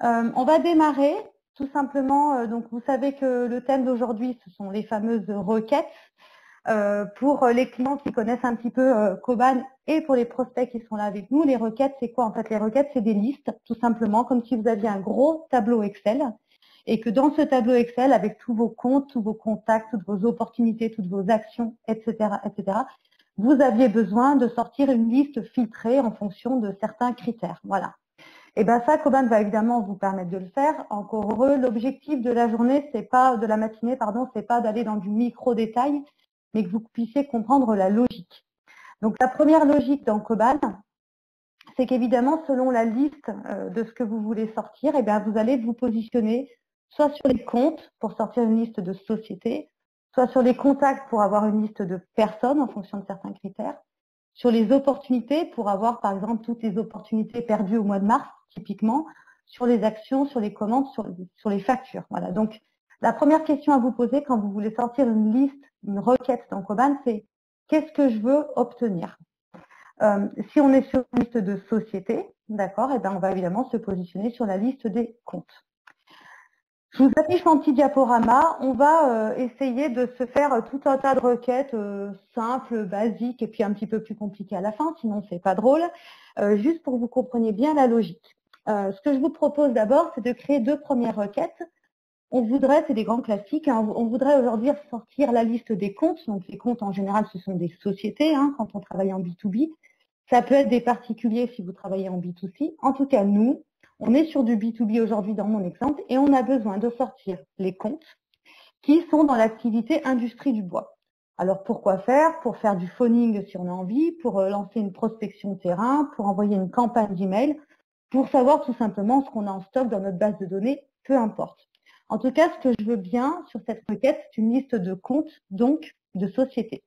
On va démarrer tout simplement. Donc, vous savez que le thème d'aujourd'hui, ce sont les fameuses requêtes. Pour les clients qui connaissent un petit peu Koban et pour les prospects qui sont là avec nous, les requêtes, c'est quoi? En fait, les requêtes, c'est des listes, tout simplement, comme si vous aviez un gros tableau Excel et que dans ce tableau Excel, avec tous vos comptes, tous vos contacts, toutes vos opportunités, toutes vos actions, etc., vous aviez besoin de sortir une liste filtrée en fonction de certains critères. Voilà. Et bien ça, Koban va évidemment vous permettre de le faire. Encore heureux, l'objectif de la journée, c'est pas de la matinée, pardon, c'est pas d'aller dans du micro-détail, mais que vous puissiez comprendre la logique. Donc la première logique dans Koban, c'est qu'évidemment, selon la liste de ce que vous voulez sortir, eh bien, vous allez vous positionner soit sur les comptes pour sortir une liste de sociétés, soit sur les contacts pour avoir une liste de personnes en fonction de certains critères, sur les opportunités pour avoir par exemple toutes les opportunités perdues au mois de mars, typiquement, sur les actions, sur les commandes, sur les factures. Voilà. Donc, la première question à vous poser quand vous voulez sortir une liste, une requête dans Koban, c'est qu'est-ce que je veux obtenir? Si on est sur une liste de sociétés, d'accord, et ben on va évidemment se positionner sur la liste des comptes. Je vous affiche mon petit diaporama. On va essayer de se faire tout un tas de requêtes simples, basiques et puis un petit peu plus compliquées à la fin, sinon c'est pas drôle. Juste pour que vous compreniez bien la logique. Ce que je vous propose d'abord, c'est de créer deux premières requêtes. On voudrait, c'est des grands classiques, hein, on voudrait aujourd'hui sortir la liste des comptes. Donc les comptes en général, ce sont des sociétés hein, quand on travaille en B2B. Ça peut être des particuliers si vous travaillez en B2C. En tout cas, nous, on est sur du B2B aujourd'hui dans mon exemple et on a besoin de sortir les comptes qui sont dans l'activité industrie du bois. Alors pourquoi faire? Pour faire du phoning si on a envie, pour lancer une prospection terrain, pour envoyer une campagne d'email, pour savoir tout simplement ce qu'on a en stock dans notre base de données, peu importe. En tout cas, ce que je veux bien sur cette requête, c'est une liste de comptes, donc de sociétés.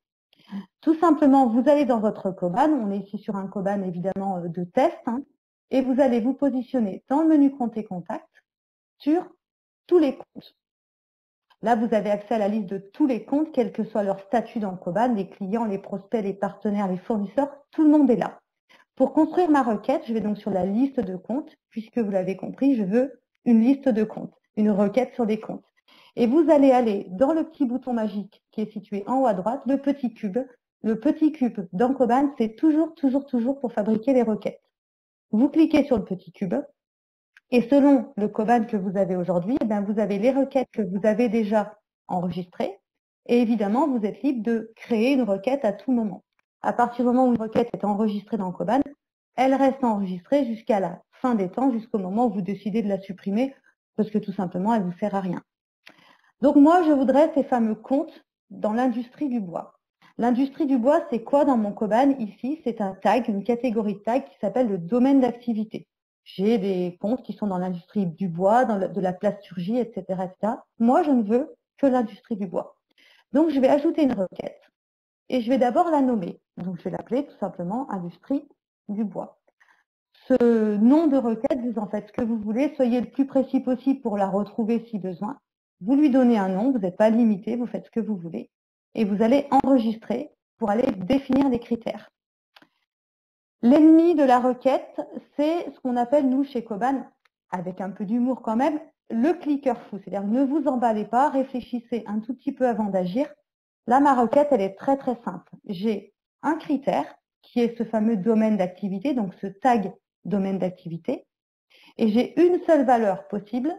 Tout simplement, vous allez dans votre Koban, on est ici sur un Koban évidemment de test, hein, et vous allez vous positionner dans le menu compte et contact sur tous les comptes. Là, vous avez accès à la liste de tous les comptes, quel que soit leur statut dans le Koban, les clients, les prospects, les partenaires, les fournisseurs, tout le monde est là. Pour construire ma requête, je vais donc sur la liste de comptes, puisque vous l'avez compris, je veux une liste de comptes, une requête sur des comptes. Et vous allez aller dans le petit bouton magique qui est situé en haut à droite, le petit cube. Le petit cube dans Koban, c'est toujours pour fabriquer les requêtes. Vous cliquez sur le petit cube et selon le Koban que vous avez aujourd'hui, eh vous avez les requêtes que vous avez déjà enregistrées et évidemment, vous êtes libre de créer une requête à tout moment. À partir du moment où une requête est enregistrée dans Koban, elle reste enregistrée jusqu'à la fin des temps, jusqu'au moment où vous décidez de la supprimer parce que tout simplement, elle ne vous sert à rien. Donc moi, je voudrais ces fameux comptes dans l'industrie du bois. L'industrie du bois, c'est quoi dans mon Koban? Ici, c'est un tag, une catégorie de tag qui s'appelle le domaine d'activité. J'ai des comptes qui sont dans l'industrie du bois, de la plasturgie, etc., etc. Moi, je ne veux que l'industrie du bois. Donc, je vais ajouter une requête et je vais d'abord la nommer. Donc, je vais l'appeler tout simplement industrie du bois. Ce nom de requête, vous en faites ce que vous voulez. Soyez le plus précis possible pour la retrouver si besoin. Vous lui donnez un nom, vous n'êtes pas limité, vous faites ce que vous voulez. Et vous allez enregistrer pour aller définir les critères. L'ennemi de la requête, c'est ce qu'on appelle, nous, chez Koban, avec un peu d'humour quand même, le clicker fou. C'est-à-dire, ne vous emballez pas, réfléchissez un tout petit peu avant d'agir. Là, ma requête, elle est très, très simple. J'ai un critère qui est ce fameux domaine d'activité, donc ce tag domaine d'activité, et j'ai une seule valeur possible,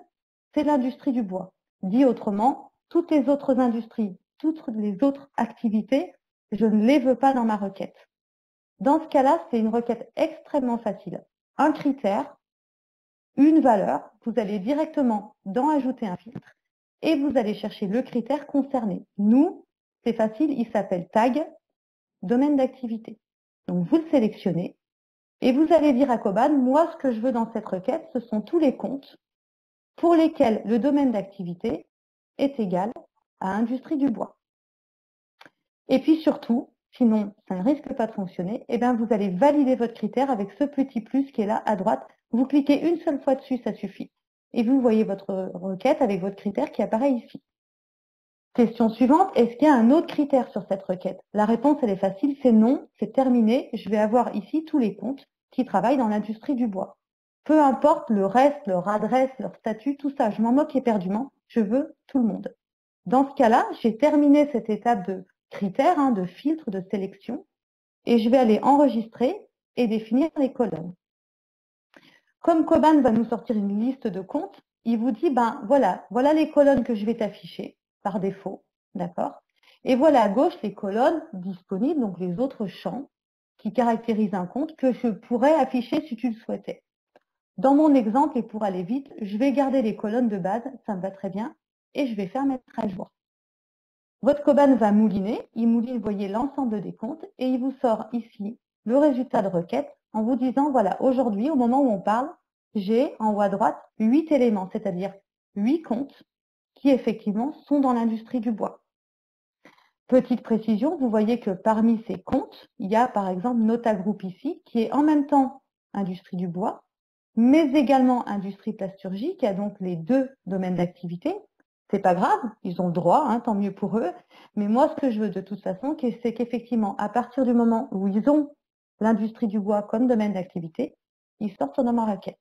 c'est l'industrie du bois. Dit autrement, toutes les autres industries, toutes les autres activités, je ne les veux pas dans ma requête. Dans ce cas-là, c'est une requête extrêmement facile. Un critère, une valeur, vous allez directement dans Ajouter un filtre et vous allez chercher le critère concerné. Nous, c'est facile, il s'appelle tag, domaine d'activité. Donc vous le sélectionnez et vous allez dire à Koban, moi ce que je veux dans cette requête, ce sont tous les comptes pour lesquels le domaine d'activité est égal à industrie du bois. Et puis surtout, sinon ça ne risque pas de fonctionner, et bien vous allez valider votre critère avec ce petit plus qui est là à droite. Vous cliquez une seule fois dessus, ça suffit. Et vous voyez votre requête avec votre critère qui apparaît ici. Question suivante, est-ce qu'il y a un autre critère sur cette requête? La réponse, elle est facile, c'est non, c'est terminé. Je vais avoir ici tous les comptes qui travaillent dans l'industrie du bois. peu importe le reste, leur adresse, leur statut, tout ça, je m'en moque éperdument, je veux tout le monde. Dans ce cas-là, j'ai terminé cette étape de critères, de filtre, de sélection, et je vais aller enregistrer et définir les colonnes. Comme Koban va nous sortir une liste de comptes, il vous dit, ben voilà les colonnes que je vais t'afficher par défaut, d'accord? Et voilà à gauche les colonnes disponibles, donc les autres champs qui caractérisent un compte que je pourrais afficher si tu le souhaitais. Dans mon exemple, et pour aller vite, je vais garder les colonnes de base, ça me va très bien, et je vais faire mettre à jour. Votre Koban va mouliner, il mouline, vous voyez, l'ensemble des comptes, et il vous sort ici le résultat de requête en vous disant, voilà, aujourd'hui, au moment où on parle, j'ai en haut à droite 8 éléments, c'est-à-dire 8 comptes qui effectivement sont dans l'industrie du bois. Petite précision, vous voyez que parmi ces comptes, il y a par exemple Nota Group ici, qui est en même temps industrie du bois, mais également industrie plasturgie, qui a donc les deux domaines d'activité. C'est pas grave, ils ont le droit, tant mieux pour eux. Mais moi, ce que je veux de toute façon, c'est qu'effectivement, à partir du moment où ils ont l'industrie du bois comme domaine d'activité, ils sortent dans ma requête.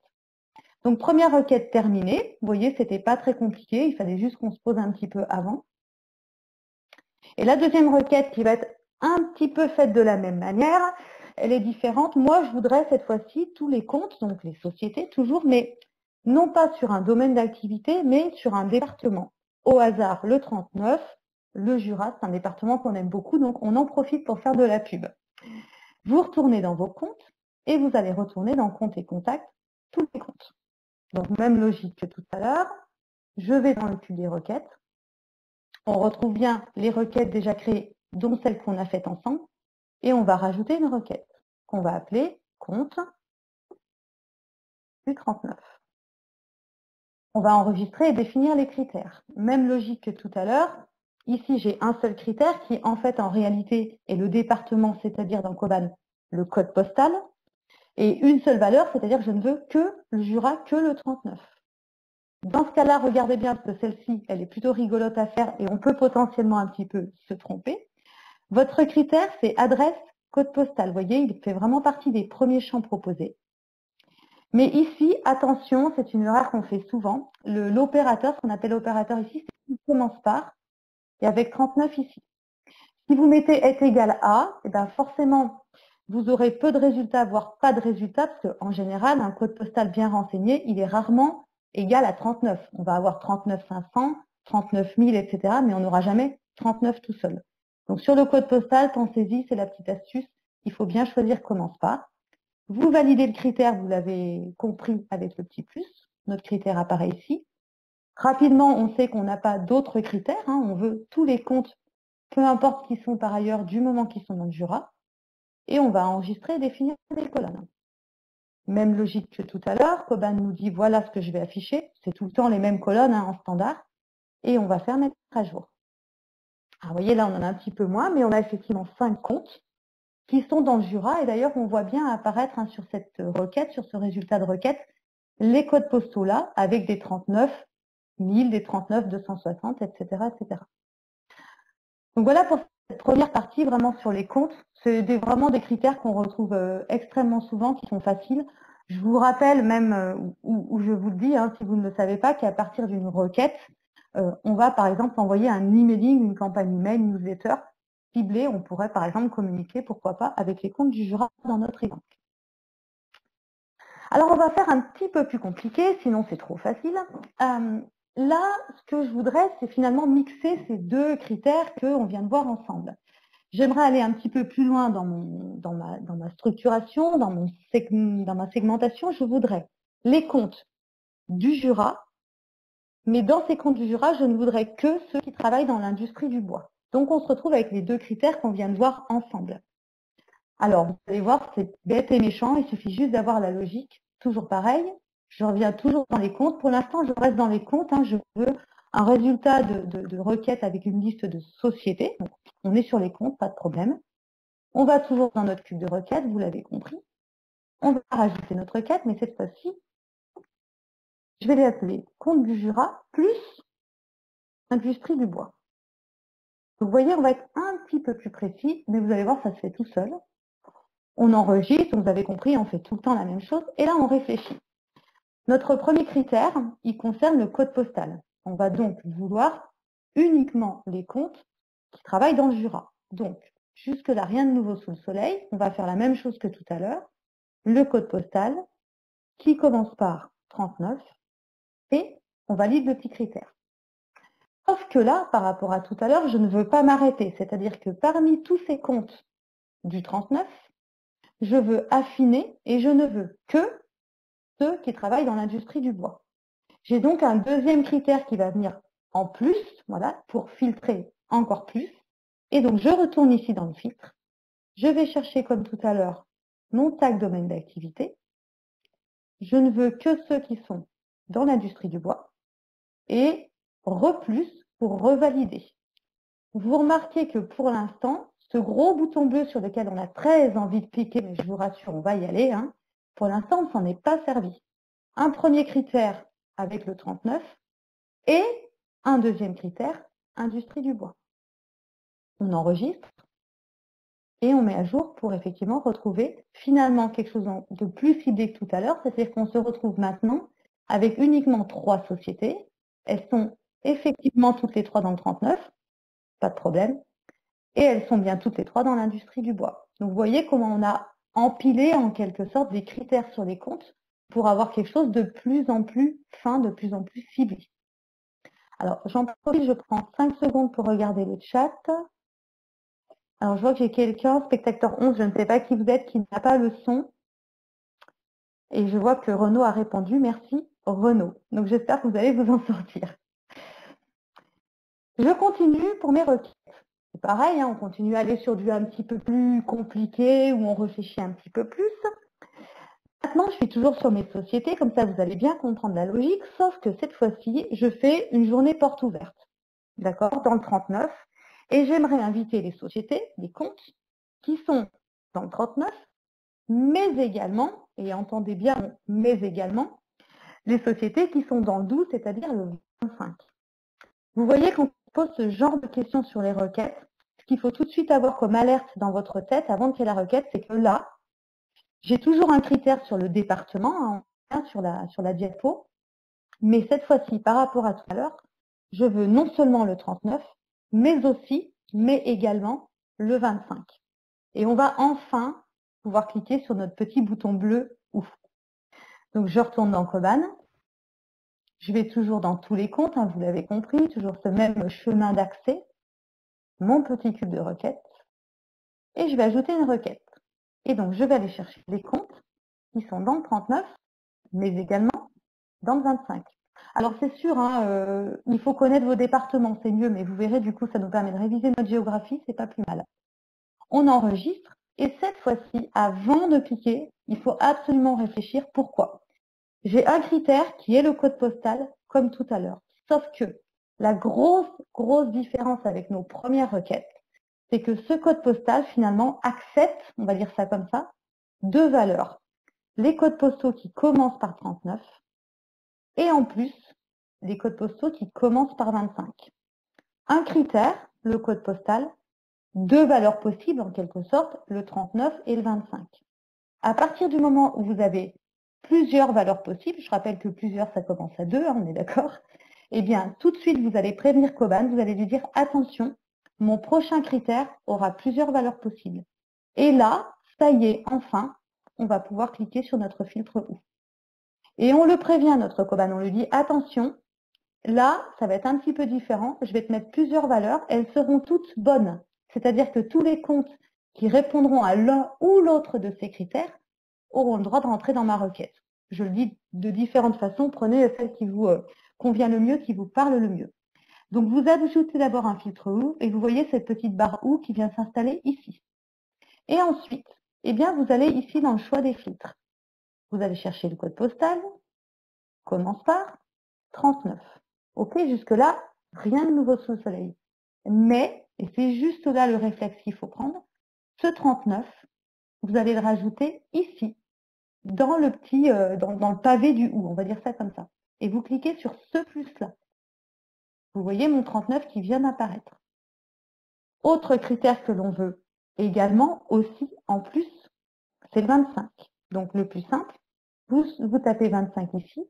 Donc, première requête terminée. Vous voyez, c'était pas très compliqué. Il fallait juste qu'on se pose un petit peu avant. Et la deuxième requête qui va être un petit peu faite de la même manière, elle est différente. Moi, je voudrais cette fois-ci tous les comptes, donc les sociétés toujours, mais non pas sur un domaine d'activité, mais sur un département. Au hasard, le 39, le Jura, c'est un département qu'on aime beaucoup, donc on en profite pour faire de la pub. Vous retournez dans vos comptes et vous allez retourner dans comptes et contacts, tous les comptes. Donc, même logique que tout à l'heure, je vais dans le cube des requêtes. On retrouve bien les requêtes déjà créées, dont celles qu'on a faites ensemble, et on va rajouter une requête qu'on va appeler compte du 39. On va enregistrer et définir les critères. Même logique que tout à l'heure. Ici, j'ai un seul critère qui, en fait, en réalité, est le département, c'est-à-dire dans Koban, le code postal, et une seule valeur, c'est-à-dire que je ne veux que le Jura, que le 39. Dans ce cas-là, regardez bien, parce que celle-ci, elle est plutôt rigolote à faire et on peut potentiellement un petit peu se tromper. Votre critère, c'est adresse, code postal. Vous voyez, il fait vraiment partie des premiers champs proposés. Mais ici, attention, c'est une erreur qu'on fait souvent. L'opérateur, ce qu'on appelle l'opérateur ici, c'est qu'il commence par, et avec 39 ici. Si vous mettez est égal à, et bien forcément, vous aurez peu de résultats, voire pas de résultats, parce qu'en général, un code postal bien renseigné, il est rarement égal à 39. On va avoir 39 500, 39 000, etc., mais on n'aura jamais 39 tout seul. Donc sur le code postal, pensez-y, c'est la petite astuce. Il faut bien choisir commence par. Vous validez le critère, vous l'avez compris avec le petit plus. Notre critère apparaît ici. Rapidement, on sait qu'on n'a pas d'autres critères. On veut tous les comptes, peu importe qui sont par ailleurs, du moment qu'ils sont dans le Jura. Et on va enregistrer et définir les colonnes. Même logique que tout à l'heure. Koban nous dit voilà ce que je vais afficher. C'est tout le temps les mêmes colonnes en standard. Et on va faire mettre à jour. Alors, vous voyez, là, on en a un petit peu moins, mais on a effectivement 5 comptes qui sont dans le Jura. Et d'ailleurs, on voit bien apparaître sur cette requête, sur ce résultat de requête, les codes postaux là, avec des 39 000, des 39 260, etc., etc. Donc voilà pour cette première partie vraiment sur les comptes. C'est vraiment des critères qu'on retrouve extrêmement souvent, qui sont faciles. Je vous rappelle même, ou je vous le dis, si vous ne le savez pas, qu'à partir d'une requête, on va par exemple envoyer un emailing, une campagne email, une newsletter ciblée. On pourrait par exemple communiquer, pourquoi pas, avec les comptes du Jura dans notre exemple. Alors on va faire un petit peu plus compliqué, sinon c'est trop facile. Là, ce que je voudrais, c'est finalement mixer ces deux critères qu'on vient de voir ensemble. J'aimerais aller un petit peu plus loin dans ma structuration, dans ma segmentation. Je voudrais les comptes du Jura, mais dans ces comptes du Jura, je ne voudrais que ceux qui travaillent dans l'industrie du bois. Donc, on se retrouve avec les deux critères qu'on vient de voir ensemble. Alors, vous allez voir, c'est bête et méchant, il suffit juste d'avoir la logique. Toujours pareil, je reviens toujours dans les comptes. Pour l'instant, je reste dans les comptes. Je veux un résultat de requête avec une liste de sociétés. Donc, on est sur les comptes, pas de problème. On va toujours dans notre cube de requête, vous l'avez compris. On va rajouter notre requête, mais cette fois-ci, je vais l'appeler compte du Jura plus industrie du bois. Donc, vous voyez, on va être un petit peu plus précis, mais vous allez voir, ça se fait tout seul. On enregistre, vous avez compris, on fait tout le temps la même chose. Et là, on réfléchit. Notre premier critère, il concerne le code postal. On va donc vouloir uniquement les comptes qui travaillent dans le Jura. Donc, jusque-là, rien de nouveau sous le soleil. On va faire la même chose que tout à l'heure. Le code postal qui commence par 39 et on valide le petit critère. Sauf que là, par rapport à tout à l'heure, je ne veux pas m'arrêter. C'est-à-dire que parmi tous ces comptes du 39, je veux affiner et je ne veux que ceux qui travaillent dans l'industrie du bois. J'ai donc un deuxième critère qui va venir en plus, voilà, pour filtrer encore plus. Et donc, je retourne ici dans le filtre. Je vais chercher, comme tout à l'heure, mon tag domaine d'activité. Je ne veux que ceux qui sont dans l'industrie du bois. Et replus pour revalider. Vous remarquez que pour l'instant, ce gros bouton bleu sur lequel on a très envie de cliquer, mais je vous rassure, on va y aller, hein, pour l'instant, on ne s'en est pas servi. Un premier critère avec le 39 et un deuxième critère, industrie du bois. On enregistre et on met à jour pour effectivement retrouver finalement quelque chose de plus ciblé que tout à l'heure, c'est-à-dire qu'on se retrouve maintenant avec uniquement 3 sociétés. Elles sont effectivement toutes les 3 dans le 39, pas de problème, et elles sont bien toutes les 3 dans l'industrie du bois. Donc vous voyez comment on a empilé en quelque sorte des critères sur les comptes pour avoir quelque chose de plus en plus fin, de plus en plus ciblé. Alors j'en profite, je prends 5 secondes pour regarder le chat. Alors je vois que j'ai quelqu'un, spectateur 11, je ne sais pas qui vous êtes, qui n'a pas le son. Et je vois que Renaud a répondu, merci Renaud. Donc j'espère que vous allez vous en sortir. Je continue pour mes requêtes. C'est pareil, hein, on continue à aller sur du un petit peu plus compliqué, où on réfléchit un petit peu plus. Maintenant, je suis toujours sur mes sociétés, comme ça vous allez bien comprendre la logique, sauf que cette fois-ci, je fais une journée porte ouverte, d'accord, dans le 39, et j'aimerais inviter les sociétés, les comptes, qui sont dans le 39, mais également, et entendez bien, mais également, les sociétés qui sont dans le 12, c'est-à-dire le 25. Vous voyez qu'on pose ce genre de questions sur les requêtes, ce qu'il faut tout de suite avoir comme alerte dans votre tête avant de faire la requête, c'est que là, j'ai toujours un critère sur le département, hein, sur la diapo, mais cette fois-ci, par rapport à tout à l'heure, je veux non seulement le 39, mais également le 25. Et on va enfin pouvoir cliquer sur notre petit bouton bleu « Ouf ». Donc, je retourne dans Coban. Je vais toujours dans tous les comptes, hein, vous l'avez compris, toujours ce même chemin d'accès, mon petit cube de requête, et je vais ajouter une requête. Et donc, je vais aller chercher les comptes qui sont dans le 39, mais également dans le 25. Alors, c'est sûr, hein, il faut connaître vos départements, c'est mieux, mais vous verrez, du coup, ça nous permet de réviser notre géographie, c'est pas plus mal. On enregistre, et cette fois-ci, avant de cliquer, il faut absolument réfléchir pourquoi. J'ai un critère qui est le code postal, comme tout à l'heure. Sauf que la grosse différence avec nos premières requêtes, c'est que ce code postal, finalement, accepte, on va dire ça comme ça, 2 valeurs. Les codes postaux qui commencent par 39 et en plus, les codes postaux qui commencent par 25. Un critère, le code postal, 2 valeurs possibles en quelque sorte, le 39 et le 25. À partir du moment où vous avez plusieurs valeurs possibles, je rappelle que plusieurs, ça commence à 2, hein, on est d'accord, eh bien, tout de suite, vous allez prévenir Coban, vous allez lui dire, attention, mon prochain critère aura plusieurs valeurs possibles. Et là, ça y est, enfin, on va pouvoir cliquer sur notre filtre « Où ». Et on le prévient, notre Coban, on lui dit, attention, là, ça va être un petit peu différent, je vais te mettre plusieurs valeurs, elles seront toutes bonnes. C'est-à-dire que tous les comptes qui répondront à l'un ou l'autre de ces critères auront le droit de rentrer dans ma requête. Je le dis de différentes façons, prenez celle qui vous convient le mieux, qui vous parle le mieux. Donc vous ajoutez d'abord un filtre Où et vous voyez cette petite barre Où qui vient s'installer ici. Et ensuite, eh bien, vous allez ici dans le choix des filtres. Vous allez chercher le code postal, commence par 39. Ok, jusque-là, rien de nouveau sous le soleil. Mais, et c'est juste là le réflexe qu'il faut prendre, ce 39, vous allez le rajouter ici, dans le petit, dans le pavé du Où, on va dire ça comme ça. Et vous cliquez sur ce plus-là. Vous voyez mon 39 qui vient d'apparaître. Autre critère que l'on veut également aussi en plus, c'est le 25. Donc le plus simple, vous tapez 25 ici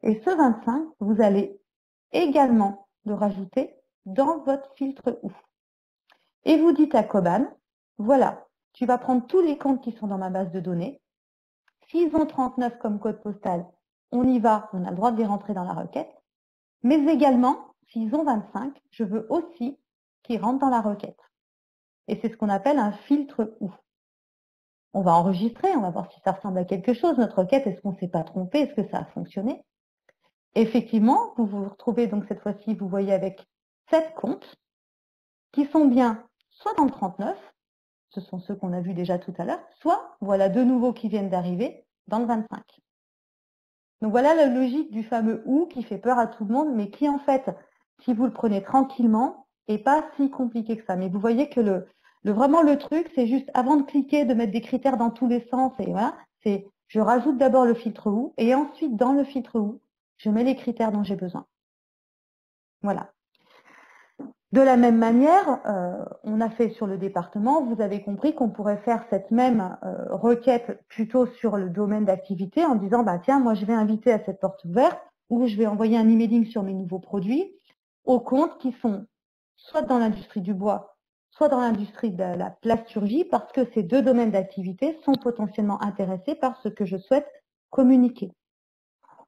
Et ce 25, vous allez également le rajouter dans votre filtre OU. Et vous dites à Coban, voilà, tu vas prendre tous les comptes qui sont dans ma base de données. S'ils ont 39 comme code postal, on y va, on a le droit de les rentrer dans la requête. Mais également, s'ils ont 25, je veux aussi qu'ils rentrent dans la requête. Et c'est ce qu'on appelle un filtre OU. On va enregistrer, on va voir si ça ressemble à quelque chose, notre requête, est-ce qu'on ne s'est pas trompé, est-ce que ça a fonctionné? Effectivement, vous vous retrouvez donc cette fois-ci, vous voyez avec 7 comptes qui sont bien soit dans le 39, ce sont ceux qu'on a vus déjà tout à l'heure, soit voilà deux nouveaux qui viennent d'arriver dans le 25. Donc voilà la logique du fameux OU qui fait peur à tout le monde, mais qui en fait, si vous le prenez tranquillement, n'est pas si compliqué que ça. Mais vous voyez que vraiment le truc, c'est juste avant de cliquer, de mettre des critères dans tous les sens, et voilà, c'est je rajoute d'abord le filtre OU, et ensuite dans le filtre OU, je mets les critères dont j'ai besoin. Voilà. De la même manière, on a fait sur le département, vous avez compris qu'on pourrait faire cette même requête plutôt sur le domaine d'activité en disant, bah, tiens, moi je vais inviter à cette porte ouverte ou je vais envoyer un emailing sur mes nouveaux produits aux comptes qui sont soit dans l'industrie du bois, soit dans l'industrie de la plasturgie, parce que ces deux domaines d'activité sont potentiellement intéressés par ce que je souhaite communiquer.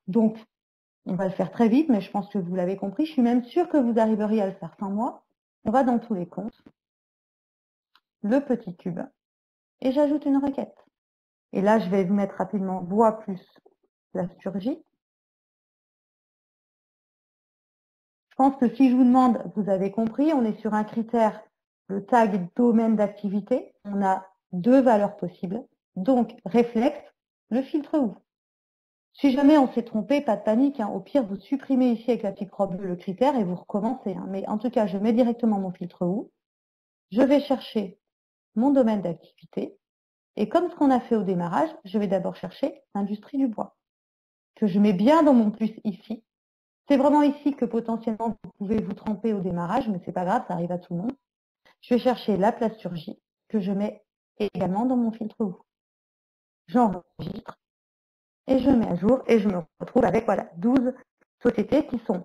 Donc, on va le faire très vite, mais je pense que vous l'avez compris. Je suis même sûre que vous arriveriez à le faire sans moi. On va dans tous les comptes, le petit cube, et j'ajoute une requête. Et là, je vais vous mettre rapidement bois plus plasturgie. Je pense que si je vous demande, vous avez compris, on est sur un critère, le tag domaine d'activité. On a deux valeurs possibles. Donc, réflexe, le filtre OU. Si jamais on s'est trompé, pas de panique. Hein. Au pire, vous supprimez ici avec la petite croix bleue le critère et vous recommencez. Hein. Mais en tout cas, je mets directement mon filtre OU. Je vais chercher mon domaine d'activité. Et comme ce qu'on a fait au démarrage, je vais d'abord chercher l'industrie du bois, que je mets bien dans mon plus ici. C'est vraiment ici que potentiellement vous pouvez vous tromper au démarrage, mais c'est pas grave, ça arrive à tout le monde. Je vais chercher la plasturgie, que je mets également dans mon filtre OU. J'enregistre et je mets à jour et je me retrouve avec voilà, 12 sociétés qui sont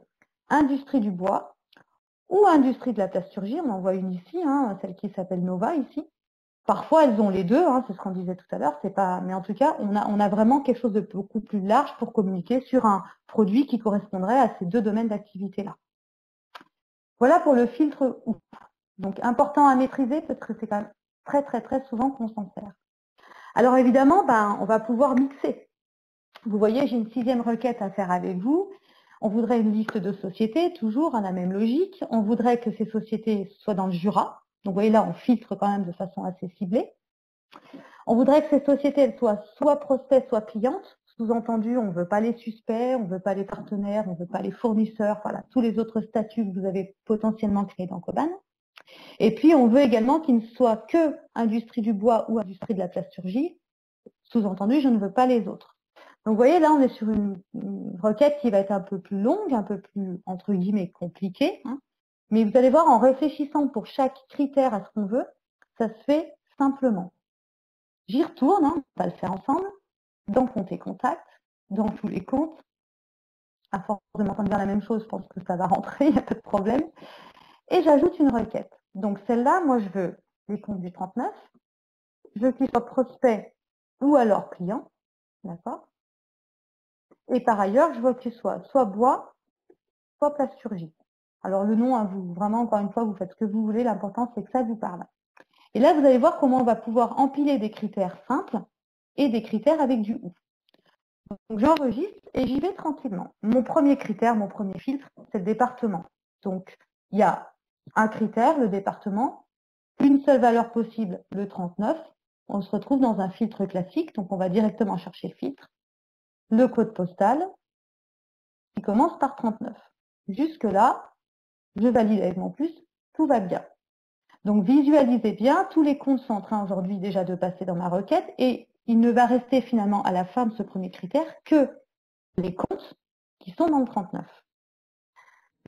industrie du bois ou industrie de la plasturgie. On en voit une ici, hein, celle qui s'appelle Nova ici. Parfois, elles ont les deux, hein, c'est ce qu'on disait tout à l'heure, mais en tout cas, on a vraiment quelque chose de beaucoup plus large pour communiquer sur un produit qui correspondrait à ces deux domaines d'activité-là. Voilà pour le filtre OU. Donc, important à maîtriser parce que c'est quand même très, très, très souvent qu'on s'en sert. Alors, évidemment, on va pouvoir mixer. Vous voyez, j'ai une 6e requête à faire avec vous. On voudrait une liste de sociétés, toujours à la même logique. On voudrait que ces sociétés soient dans le Jura. Donc, vous voyez, là, on filtre quand même de façon assez ciblée. On voudrait que ces sociétés soient soit prospects, soit clientes. Sous-entendu, on ne veut pas les suspects, on ne veut pas les partenaires, on ne veut pas les fournisseurs, voilà, tous les autres statuts que vous avez potentiellement créés dans Coban. Et puis, on veut également qu'ils ne soient que industrie du bois ou industrie de la plasturgie. Sous-entendu, je ne veux pas les autres. Donc, vous voyez, là, on est sur une requête qui va être un peu plus longue, un peu plus, entre guillemets, compliquée. Hein. Mais vous allez voir, en réfléchissant pour chaque critère à ce qu'on veut, ça se fait simplement. J'y retourne, hein, on va le faire ensemble, dans compte et contact, dans tous les comptes. À force de m'entendre dire la même chose, je pense que ça va rentrer, il n'y a pas de problème. Et j'ajoute une requête. Donc celle-là, moi je veux les comptes du 39, je veux qu'ils soient prospects ou alors clients, d'accord. Et par ailleurs, je veux qu'ils soient soit bois, soit plasturgie. Alors le nom, hein, vous, vraiment, encore une fois, vous faites ce que vous voulez, l'important c'est que ça vous parle. Et là, vous allez voir comment on va pouvoir empiler des critères simples et des critères avec du OU. Donc j'enregistre et j'y vais tranquillement. Mon premier critère, mon premier filtre, c'est le département. Donc il y a un critère, le département, une seule valeur possible, le 39. On se retrouve dans un filtre classique, donc on va directement chercher le filtre. Le code postal, qui commence par 39. Jusque-là, je valide avec mon plus, tout va bien. Donc visualisez bien, tous les comptes sont en train aujourd'hui déjà de passer dans ma requête et il ne va rester finalement à la fin de ce premier critère que les comptes qui sont dans le 39.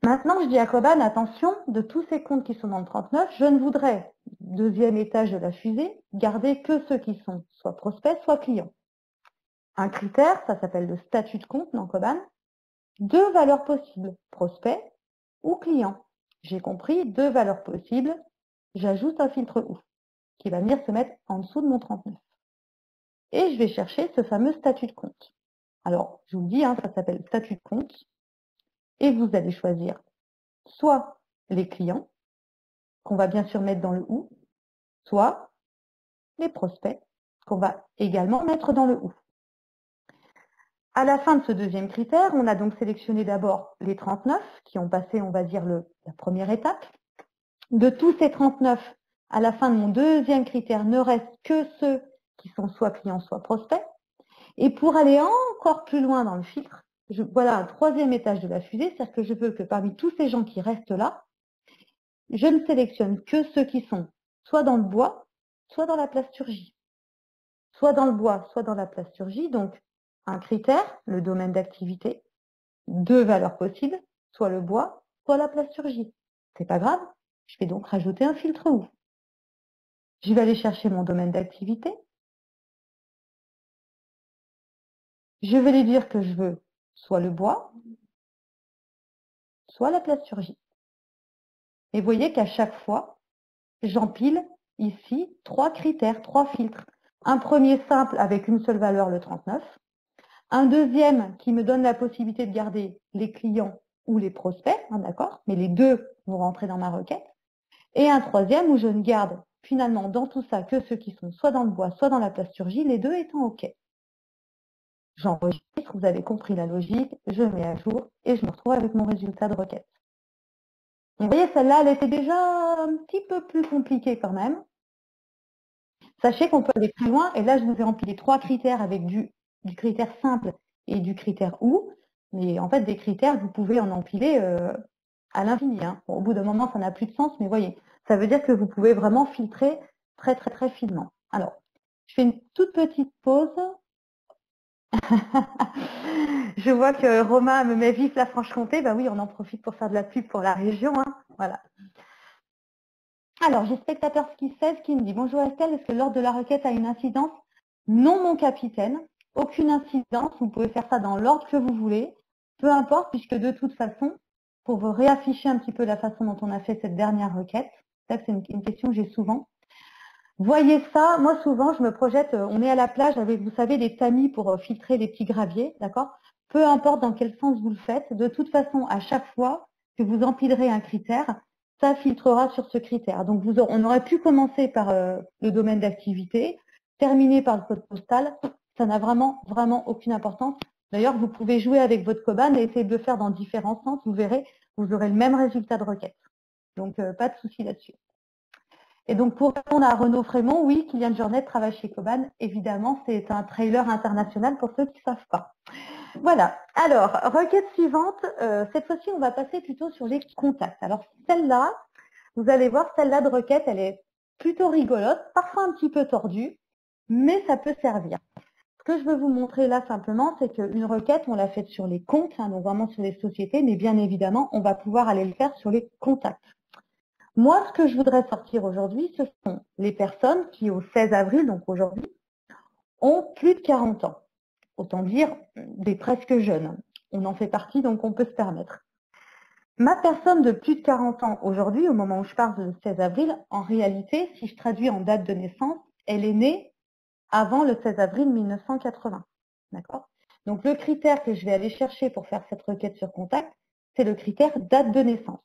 Maintenant, je dis à Coban, attention, de tous ces comptes qui sont dans le 39, je ne voudrais, deuxième étage de la fusée, garder que ceux qui sont soit prospects, soit clients. Un critère, ça s'appelle le statut de compte dans Coban. deux valeurs possibles, prospect ou client. J'ai compris, deux valeurs possibles, j'ajoute un filtre OU qui va venir se mettre en dessous de mon 39. Et je vais chercher ce fameux statut de compte. Alors, je vous le dis, hein, ça s'appelle statut de compte. Et vous allez choisir soit les clients, qu'on va bien sûr mettre dans le OU, soit les prospects, qu'on va également mettre dans le OU. À la fin de ce deuxième critère, on a donc sélectionné d'abord les 39 qui ont passé, on va dire, la première étape. De tous ces 39, à la fin de mon deuxième critère, ne reste que ceux qui sont soit clients, soit prospects. Et pour aller encore plus loin dans le filtre, voilà un troisième étage de la fusée, c'est-à-dire que je veux que parmi tous ces gens qui restent là, je ne sélectionne que ceux qui sont soit dans le bois, soit dans la plasturgie. Soit dans le bois, soit dans la plasturgie. Donc, un critère, le domaine d'activité, deux valeurs possibles, soit le bois, soit la plasturgie. C'est pas grave, je vais donc rajouter un filtre OU. Je vais aller chercher mon domaine d'activité. Je vais lui dire que je veux soit le bois, soit la plasturgie. Et vous voyez qu'à chaque fois, j'empile ici trois critères, trois filtres. Un premier simple avec une seule valeur, le 39. Un deuxième qui me donne la possibilité de garder les clients ou les prospects, hein, d'accord, mais les deux vont rentrer dans ma requête. Et un troisième où je ne garde finalement dans tout ça que ceux qui sont soit dans le bois, soit dans la plasturgie, les deux étant OK. J'enregistre, vous avez compris la logique, je mets à jour et je me retrouve avec mon résultat de requête. Vous voyez, celle-là, elle était déjà un petit peu plus compliquée quand même. Sachez qu'on peut aller plus loin, et là, je vous ai empilé trois critères avec du critère simple et du critère OU. Mais en fait, des critères, vous pouvez en empiler à l'infini. Hein. Bon, au bout d'un moment, ça n'a plus de sens, mais voyez, ça veut dire que vous pouvez vraiment filtrer très, très, très finement. Alors, je fais une toute petite pause. Je vois que Romain me met vive la Franche-Comté. Ben oui, on en profite pour faire de la pub pour la région. Hein. Voilà. Alors, j'ai spectateur qui 16 qui me dit « Bonjour Estelle, est-ce que l'ordre de la requête a une incidence ?» Non, mon capitaine, aucune incidence. Vous pouvez faire ça dans l'ordre que vous voulez. Peu importe, puisque de toute façon, pour vous réafficher un petit peu la façon dont on a fait cette dernière requête, ça c'est une question que j'ai souvent. Voyez ça, moi souvent je me projette, on est à la plage avec, vous savez, des tamis pour filtrer les petits graviers, d'accord? Peu importe dans quel sens vous le faites, de toute façon, à chaque fois que vous empilerez un critère, ça filtrera sur ce critère. Donc on aurait pu commencer par le domaine d'activité, terminer par le code postal, ça n'a vraiment, vraiment aucune importance. D'ailleurs, vous pouvez jouer avec votre Coban et essayer de le faire dans différents sens, vous verrez, vous aurez le même résultat de requête. Donc, pas de souci là-dessus. Et donc, pour répondre à Renaud Frémont, oui, Kylian Jornet travaille chez Coban. Évidemment, c'est un trailer international pour ceux qui ne savent pas. Voilà. Alors, requête suivante. Cette fois-ci, on va passer plutôt sur les contacts. Alors, celle-là, vous allez voir, celle-là de requête, elle est plutôt rigolote, parfois un petit peu tordue, mais ça peut servir. Ce que je veux vous montrer là simplement, c'est qu'une requête, on l'a faite sur les comptes, hein, donc vraiment sur les sociétés, mais bien évidemment, on va pouvoir aller le faire sur les contacts. Moi, ce que je voudrais sortir aujourd'hui, ce sont les personnes qui, au 16 avril, donc aujourd'hui, ont plus de 40 ans. Autant dire des presque jeunes. On en fait partie, donc on peut se permettre. Ma personne de plus de 40 ans aujourd'hui, au moment où je parle de 16 avril, en réalité, si je traduis en date de naissance, elle est née avant le 16 avril 1980. D'accord ? Donc le critère que je vais aller chercher pour faire cette requête sur contact, c'est le critère date de naissance.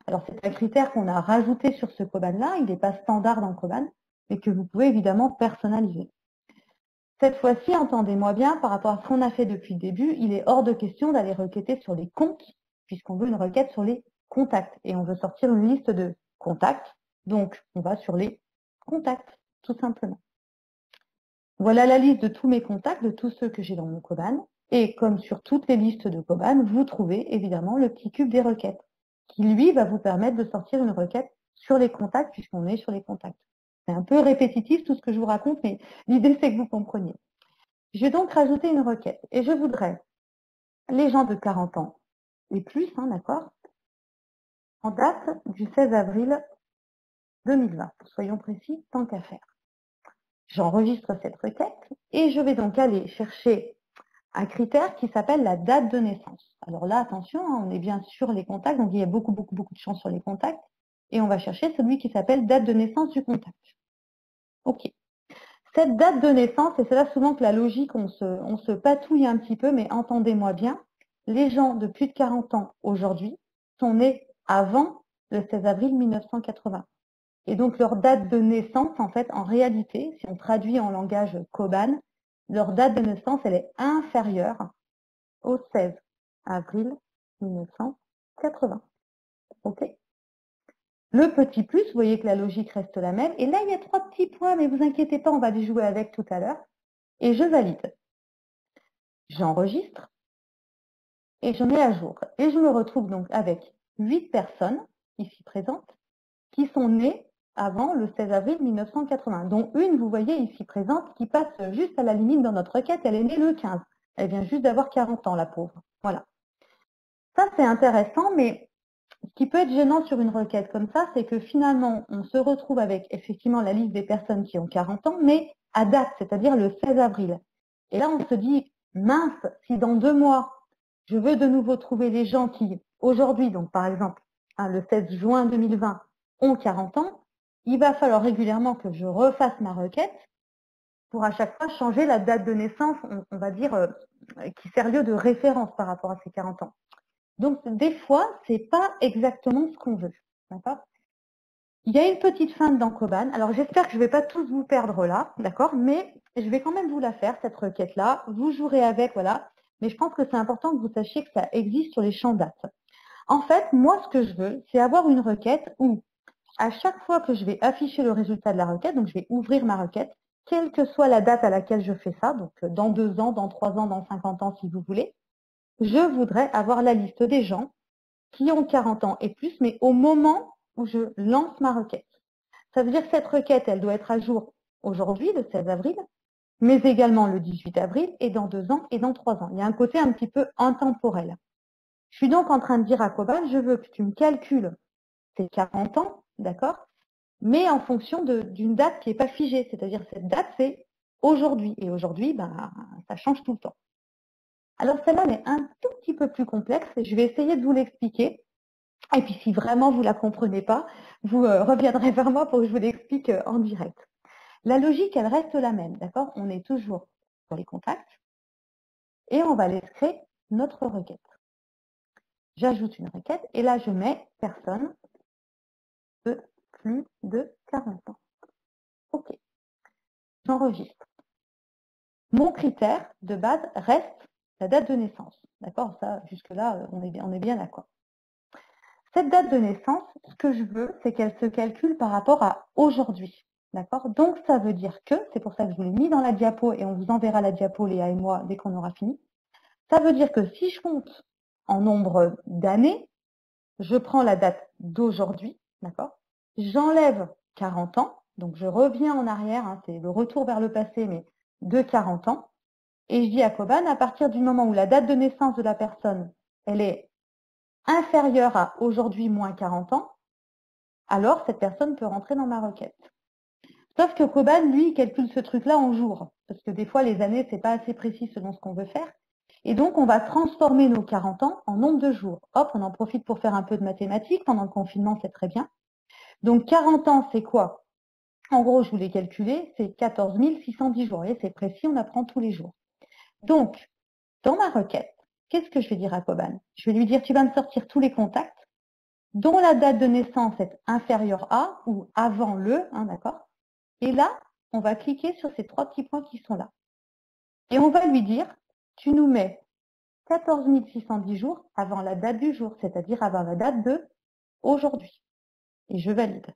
Alors, c'est un critère qu'on a rajouté sur ce Coban-là. Il n'est pas standard dans Coban, mais que vous pouvez évidemment personnaliser. Cette fois-ci, entendez-moi bien, par rapport à ce qu'on a fait depuis le début, il est hors de question d'aller requêter sur les comptes, puisqu'on veut une requête sur les contacts. Et on veut sortir une liste de contacts. Donc, on va sur les contacts, tout simplement. Voilà la liste de tous mes contacts, de tous ceux que j'ai dans mon Coban. Et comme sur toutes les listes de Coban, vous trouvez évidemment le petit cube des requêtes, qui lui va vous permettre de sortir une requête sur les contacts, puisqu'on est sur les contacts. C'est un peu répétitif tout ce que je vous raconte, mais l'idée c'est que vous compreniez. Je vais donc rajouter une requête, et je voudrais les gens de 40 ans et plus, hein, d'accord, en date du 16 avril 2020. Soyons précis, tant qu'à faire. J'enregistre cette requête, et je vais donc aller chercher un critère qui s'appelle la date de naissance. Alors là, attention, hein, on est bien sur les contacts, donc il y a beaucoup de champs sur les contacts, et on va chercher celui qui s'appelle date de naissance du contact. Ok. Cette date de naissance, et c'est là souvent que la logique, on se patouille un petit peu, mais entendez-moi bien, les gens de plus de 40 ans aujourd'hui sont nés avant le 16 avril 1980. Et donc leur date de naissance, en fait, en réalité, si on traduit en langage Koban, leur date de naissance, elle est inférieure au 16 avril 1980. OK. Le petit plus, vous voyez que la logique reste la même. Et là, il y a 3 petits points, mais vous inquiétez pas, on va les jouer avec tout à l'heure. Et je valide. J'enregistre et je mets à jour. Et je me retrouve donc avec 8 personnes ici présentes qui sont nées avant le 16 avril 1980, dont une, vous voyez ici présente, qui passe juste à la limite dans notre requête, elle est née le 15. Elle vient juste d'avoir 40 ans, la pauvre. Voilà. Ça, c'est intéressant, mais ce qui peut être gênant sur une requête comme ça, c'est que finalement, on se retrouve avec effectivement la liste des personnes qui ont 40 ans, mais à date, c'est-à-dire le 16 avril. Et là, on se dit, mince, si dans 2 mois, je veux de nouveau trouver les gens qui, aujourd'hui, donc par exemple, le 16 juin 2020, ont 40 ans, il va falloir régulièrement que je refasse ma requête pour à chaque fois changer la date de naissance, on va dire, qui sert lieu de référence par rapport à ces 40 ans. Donc, des fois, ce n'est pas exactement ce qu'on veut. D'accord ? Il y a une petite feinte dans Koban. Alors, j'espère que je ne vais pas tous vous perdre là, d'accord ? Mais je vais quand même vous la faire, cette requête-là. Vous jouerez avec, voilà. Mais je pense que c'est important que vous sachiez que ça existe sur les champs dates. En fait, moi, ce que je veux, c'est avoir une requête où, à chaque fois que je vais afficher le résultat de la requête, donc je vais ouvrir ma requête, quelle que soit la date à laquelle je fais ça, donc dans 2 ans, dans 3 ans, dans 50 ans, si vous voulez, je voudrais avoir la liste des gens qui ont 40 ans et plus, mais au moment où je lance ma requête. Ça veut dire que cette requête, elle doit être à jour aujourd'hui, le 16 avril, mais également le 18 avril, et dans 2 ans, et dans 3 ans. Il y a un côté un petit peu intemporel. Je suis donc en train de dire à Koban, je veux que tu me calcules ces 40 ans, d'accord, mais en fonction d'une date qui n'est pas figée. C'est-à-dire cette date, c'est aujourd'hui. Et aujourd'hui, ben, ça change tout le temps. Alors celle-là, elle est un tout petit peu plus complexe et je vais essayer de vous l'expliquer. Et puis si vraiment vous ne la comprenez pas, vous reviendrez vers moi pour que je vous l'explique en direct. La logique, elle reste la même, d'accord? On est toujours sur les contacts et on va aller créer notre requête. J'ajoute une requête et là, je mets personne de plus de 40 ans. OK. J'enregistre. Mon critère de base reste la date de naissance. D'accord? Ça, jusque-là, on est bien d'accord. Cette date de naissance, ce que je veux, c'est qu'elle se calcule par rapport à aujourd'hui. D'accord? Donc, ça veut dire que, c'est pour ça que je vous l'ai mis dans la diapo et on vous enverra la diapo, Léa et moi, dès qu'on aura fini. Ça veut dire que si je compte en nombre d'années, je prends la date d'aujourd'hui, d'accord? J'enlève 40 ans, donc je reviens en arrière, hein, c'est le retour vers le passé, mais de 40 ans. Et je dis à Koban, à partir du moment où la date de naissance de la personne, elle est inférieure à aujourd'hui moins 40 ans, alors cette personne peut rentrer dans ma requête. Sauf que Koban, lui, il calcule ce truc-là en jours, parce que des fois, les années, ce n'est pas assez précis selon ce qu'on veut faire. Et donc, on va transformer nos 40 ans en nombre de jours. Hop, on en profite pour faire un peu de mathématiques. Pendant le confinement, c'est très bien. Donc, 40 ans, c'est quoi? En gros, je vous l'ai calculé, c'est 14 610 jours. Et c'est précis, on apprend tous les jours. Donc, dans ma requête, qu'est-ce que je vais dire à Koban? Je vais lui dire, tu vas me sortir tous les contacts dont la date de naissance est inférieure à ou avant le, hein, d'accord? Et là, on va cliquer sur ces 3 petits points qui sont là. Et on va lui dire, tu nous mets 14 610 jours avant la date du jour, c'est-à-dire avant la date de aujourd'hui. Et je valide.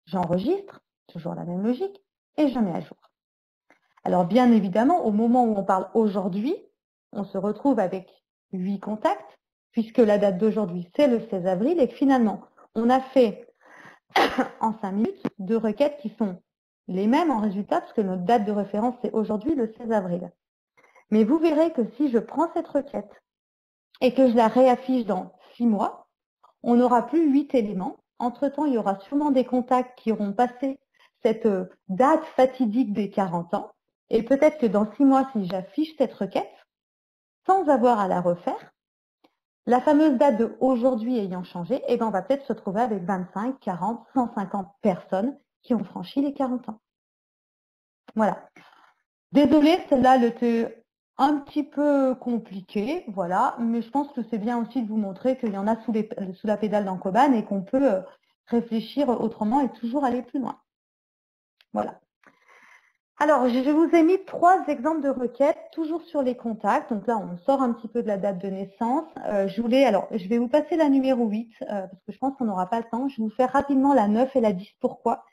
J'enregistre, toujours la même logique, et je mets à jour. Alors bien évidemment, au moment où on parle aujourd'hui, on se retrouve avec 8 contacts, puisque la date d'aujourd'hui, c'est le 16 avril, et que finalement, on a fait en 5 minutes 2 requêtes qui sont les mêmes en résultat, parce que notre date de référence, c'est aujourd'hui le 16 avril. Mais vous verrez que si je prends cette requête et que je la réaffiche dans 6 mois, on n'aura plus 8 éléments. Entre-temps, il y aura sûrement des contacts qui auront passé cette date fatidique des 40 ans. Et peut-être que dans 6 mois, si j'affiche cette requête, sans avoir à la refaire, la fameuse date de aujourd'hui ayant changé, eh ben on va peut-être se trouver avec 25, 40, 150 personnes qui ont franchi les 40 ans. Voilà. Désolée, celle-là, elle était un petit peu compliquée, voilà, mais je pense que c'est bien aussi de vous montrer qu'il y en a sous la pédale dans Koban et qu'on peut réfléchir autrement et toujours aller plus loin. Voilà. Alors, je vous ai mis 3 exemples de requêtes, toujours sur les contacts. Donc là, on sort un petit peu de la date de naissance. Je vais vous passer la numéro 8, parce que je pense qu'on n'aura pas le temps. Je vais vous faire rapidement la 9 et la 10. Pourquoi?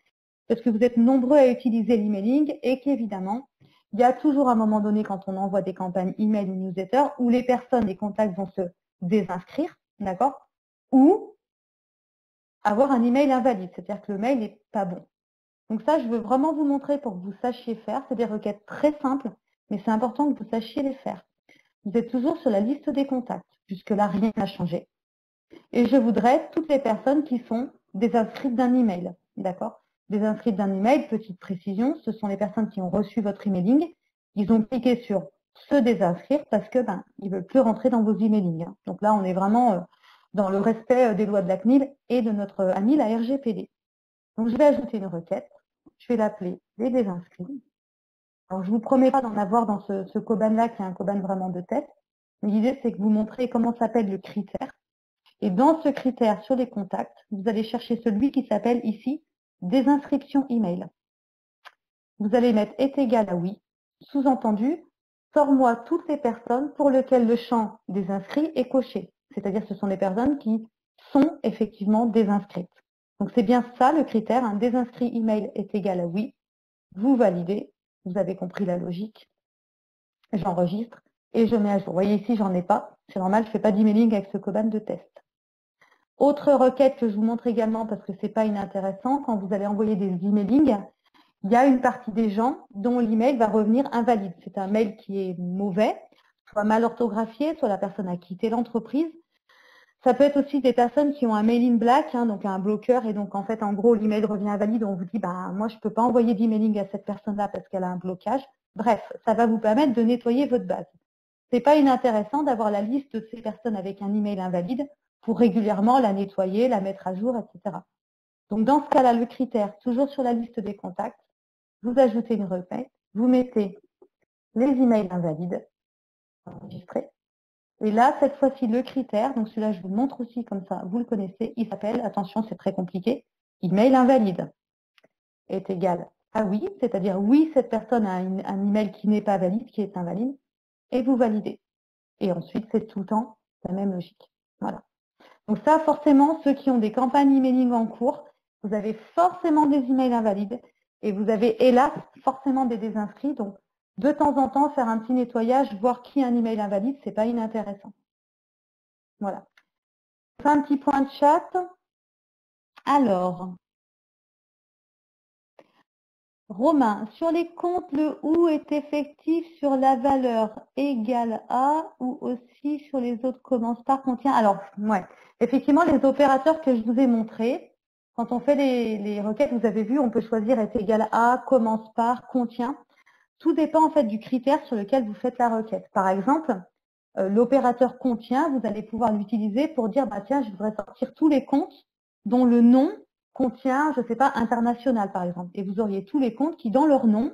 Parce que vous êtes nombreux à utiliser l'emailing et qu'évidemment, il y a toujours un moment donné, quand on envoie des campagnes email ou newsletter, où les personnes, les contacts vont se désinscrire, d'accord? Ou avoir un email invalide, c'est-à-dire que le mail n'est pas bon. Donc ça, je veux vraiment vous montrer pour que vous sachiez faire. C'est des requêtes très simples, mais c'est important que vous sachiez les faire. Vous êtes toujours sur la liste des contacts. Jusque-là, rien n'a changé. Et je voudrais toutes les personnes qui sont désinscrites d'un email. D'accord? Désinscrites d'un email, petite précision, ce sont les personnes qui ont reçu votre emailing. Ils ont cliqué sur se désinscrire parce que ils ne veulent plus rentrer dans vos emailings. Donc là, on est vraiment dans le respect des lois de la CNIL et de notre ami la RGPD. Donc je vais ajouter une requête. Je vais l'appeler les désinscrits. Alors, je ne vous promets pas d'en avoir dans ce Koban-là, qui est un Koban vraiment de test. Mais l'idée, c'est que vous montrez comment s'appelle le critère. Et dans ce critère, sur les contacts, vous allez chercher celui qui s'appelle ici désinscription email. Vous allez mettre est égal à oui. Sous-entendu, sors-moi toutes les personnes pour lesquelles le champ des inscrits est coché. C'est-à-dire ce sont les personnes qui sont effectivement désinscrites. Donc c'est bien ça le critère, un désinscrit email est égal à oui. Vous validez, vous avez compris la logique. J'enregistre et je mets à jour. Vous voyez ici, j'en ai pas. C'est normal, je ne fais pas d'emailing avec ce Koban de test. Autre requête que je vous montre également parce que ce n'est pas inintéressant, quand vous allez envoyer des emailings, il y a une partie des gens dont l'email va revenir invalide. C'est un mail qui est mauvais, soit mal orthographié, soit la personne a quitté l'entreprise. Ça peut être aussi des personnes qui ont un mail in black, donc un bloqueur, et donc en fait, en gros, l'email revient invalide. On vous dit, moi, je ne peux pas envoyer d'emailing à cette personne-là parce qu'elle a un blocage. Bref, ça va vous permettre de nettoyer votre base. Ce n'est pas inintéressant d'avoir la liste de ces personnes avec un email invalide pour régulièrement la nettoyer, la mettre à jour, etc. Donc dans ce cas-là, le critère, toujours sur la liste des contacts, vous ajoutez une requête, vous mettez les emails invalides, enregistrés. Et là, cette fois-ci, le critère, donc celui-là, je vous le montre aussi comme ça, vous le connaissez, il s'appelle, attention, c'est très compliqué, email invalide est égal à oui, c'est-à-dire oui, cette personne a un email qui n'est pas valide, qui est invalide, et vous validez. Et ensuite, c'est tout le temps la même logique. Voilà. Donc ça, forcément, ceux qui ont des campagnes emailing en cours, vous avez forcément des emails invalides et vous avez, hélas, forcément des désinscrits. Donc, de temps en temps, faire un petit nettoyage, voir qui a un email invalide, c'est pas inintéressant. Voilà. On fait un petit point de chat. Alors, Romain, sur les comptes, le ou est effectif sur la valeur égale à ou aussi sur les autres commence par contient. Alors, ouais, effectivement, les opérateurs que je vous ai montrés, quand on fait les requêtes, vous avez vu, on peut choisir est égal à, commence par, contient. Tout dépend en fait du critère sur lequel vous faites la requête. Par exemple, l'opérateur contient, vous allez pouvoir l'utiliser pour dire, tiens, je voudrais sortir tous les comptes dont le nom contient, je ne sais pas, international par exemple. Et vous auriez tous les comptes qui, dans leur nom,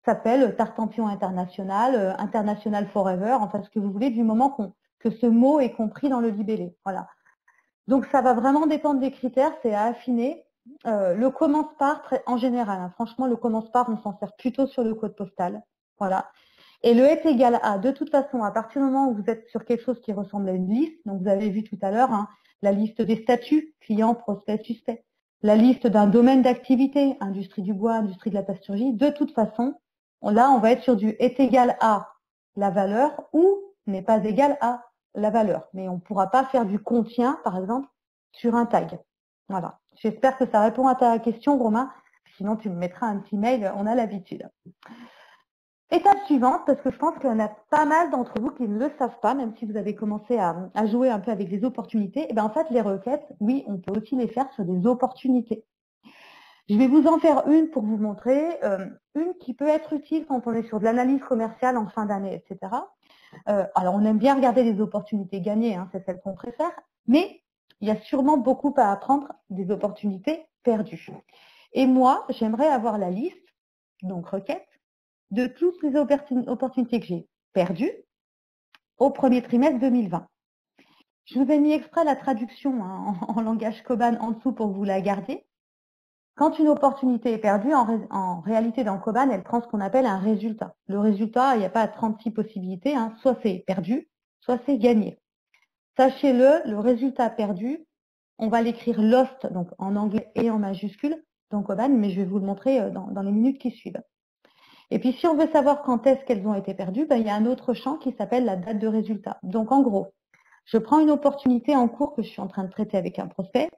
s'appellent Tartampion International, International Forever, enfin ce que vous voulez, du moment que ce mot est compris dans le libellé. Voilà. Donc ça va vraiment dépendre des critères, c'est à affiner. Le commence par, en général, franchement, le commence par, on s'en sert plutôt sur le code postal. Voilà. Et le est égal à, de toute façon, à partir du moment où vous êtes sur quelque chose qui ressemble à une liste, donc vous avez vu tout à l'heure, la liste des statuts, client, prospect, suspect, la liste d'un domaine d'activité, industrie du bois, industrie de la plasturgie, de toute façon, là, on va être sur du est égal à la valeur ou n'est pas égal à la valeur. Mais on ne pourra pas faire du contient, par exemple, sur un tag. Voilà. J'espère que ça répond à ta question, Romain. Sinon, tu me mettras un petit mail, on a l'habitude. Étape suivante, parce que je pense qu'il y en a pas mal d'entre vous qui ne le savent pas, même si vous avez commencé à jouer un peu avec les opportunités. Et bien en fait, les requêtes, oui, on peut aussi les faire sur des opportunités. Je vais vous en faire une pour vous montrer, une qui peut être utile quand on est sur de l'analyse commerciale en fin d'année, etc. Alors, on aime bien regarder les opportunités gagnées, hein, c'est celle qu'on préfère, mais il y a sûrement beaucoup à apprendre des opportunités perdues. Et moi, j'aimerais avoir la liste, donc requête, de toutes les opportunités que j'ai perdues au premier trimestre 2020. Je vous ai mis exprès la traduction hein, en langage Koban en dessous pour que vous la gardiez. Quand une opportunité est perdue, en réalité dans Koban, elle prend ce qu'on appelle un résultat. Le résultat, il n'y a pas 36 possibilités, hein, soit c'est perdu, soit c'est gagné. Sachez-le, le résultat perdu, on va l'écrire lost, donc en anglais et en majuscule, dans Koban, mais je vais vous le montrer dans les minutes qui suivent. Et puis si on veut savoir quand est-ce qu'elles ont été perdues, ben, il y a un autre champ qui s'appelle la date de résultat. Donc en gros, je prends une opportunité en cours que je suis en train de traiter avec un prospect,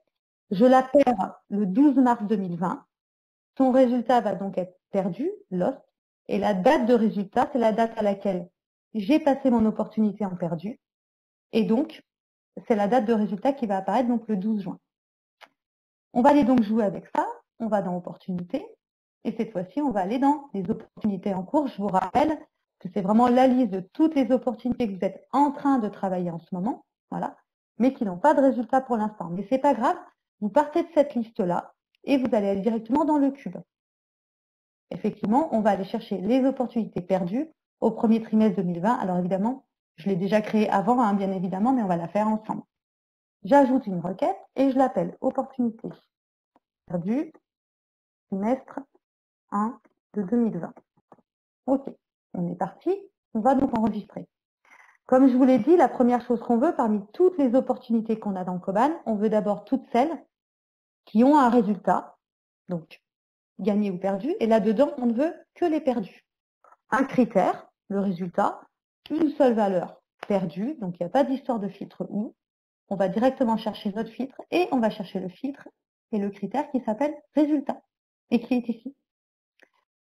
je la perds le 12 mars 2020, son résultat va donc être perdu, lost, et la date de résultat, c'est la date à laquelle j'ai passé mon opportunité en perdu, et donc c'est la date de résultat qui va apparaître donc le 12 juin. On va aller donc jouer avec ça, on va dans opportunités, et cette fois-ci, on va aller dans les opportunités en cours. Je vous rappelle que c'est vraiment la liste de toutes les opportunités que vous êtes en train de travailler en ce moment, voilà, mais qui n'ont pas de résultat pour l'instant. Mais ce n'est pas grave, vous partez de cette liste-là et vous allez aller directement dans le cube. Effectivement, on va aller chercher les opportunités perdues au premier trimestre 2020. Alors évidemment, je l'ai déjà créé avant, hein, bien évidemment, mais on va la faire ensemble. J'ajoute une requête et je l'appelle opportunité perdue, trimestre 1 de 2020. Ok, on est parti. On va donc enregistrer. Comme je vous l'ai dit, la première chose qu'on veut, parmi toutes les opportunités qu'on a dans Koban, on veut d'abord toutes celles qui ont un résultat, donc gagné ou perdu, et là-dedans, on ne veut que les perdus. Un critère, le résultat, une seule valeur perdue, donc il n'y a pas d'histoire de filtre ou. On va directement chercher notre filtre et on va chercher le filtre et le critère qui s'appelle résultat et qui est ici.